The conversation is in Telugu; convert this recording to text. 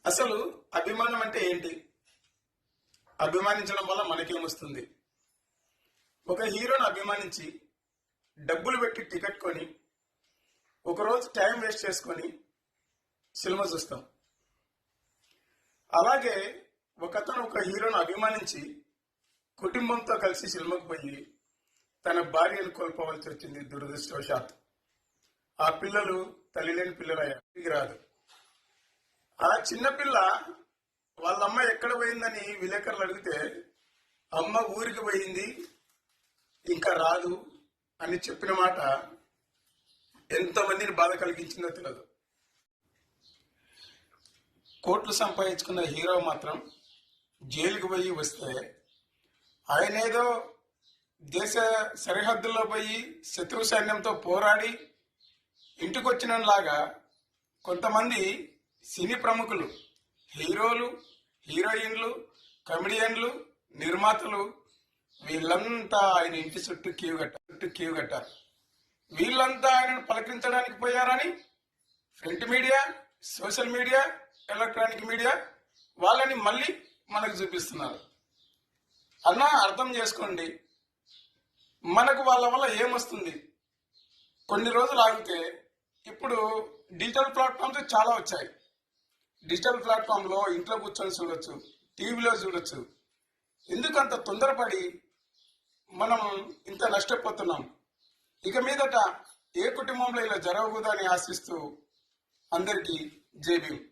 అసలు అభిమానం అంటే ఏంటి? అభిమానించడం వల్ల మనకేమొస్తుంది? ఒక హీరోని అభిమానించి డబ్బులు పెట్టి టికెట్ కొని ఒకరోజు టైం వేస్ట్ చేసుకొని సినిమా చూస్తాం. అలాగే ఒకతను ఒక హీరోను అభిమానించి కుటుంబంతో కలిసి సినిమాకు పోయి తన భార్యను కోల్పోవలసి వచ్చింది దురదృష్టవశాత్. ఆ పిల్లలు తల్లి లేని పిల్లలయ్యారు, తిరిగి రాదు. ఆ చిన్నపిల్ల వాళ్ళ అమ్మ ఎక్కడ పోయిందని విలేకరులు అడిగితే అమ్మ ఊరికి పోయింది ఇంకా రాదు అని చెప్పిన మాట ఎంతమందిని బాధ కలిగించిందో తెలియదు. కోట్లు సంపాదించుకున్న హీరో మాత్రం జైలుకి పోయి వస్తే ఆయనేదో దేశ సరిహద్దుల్లో పోయి శత్రు సైన్యంతో పోరాడి ఇంటికి వచ్చినలాగా కొంతమంది సినీ ప్రముఖులు, హీరోలు, హీరోయిన్లు, కమెడియన్లు, నిర్మాతలు వీళ్ళంతా ఆయన ఇంటి చుట్టూ క్యూ కట్టారు. వీళ్ళంతా ఆయనను పలకరించడానికి పోయారని print media, social media, electronic media వాళ్ళని మళ్ళీ మనకు చూపిస్తున్నారు. అన్నా అర్థం చేసుకోండి, మనకు వాళ్ళ వల్ల ఏమొస్తుంది? కొన్ని రోజులు ఆగితే ఇప్పుడు డిజిటల్ ప్లాట్ఫామ్స్ చాలా వచ్చాయి. డిజిటల్ ప్లాట్ఫామ్లో ఇంట్లో కూర్చొని చూడొచ్చు, టీవీలో చూడొచ్చు. ఎందుకు అంత తొందరపడి మనం ఇంత నష్టపోతున్నాం? ఇక మీదట ఏ కుటుంబంలో ఇలా జరగకూడదని ఆశిస్తూ అందరికీ జై భీమ్.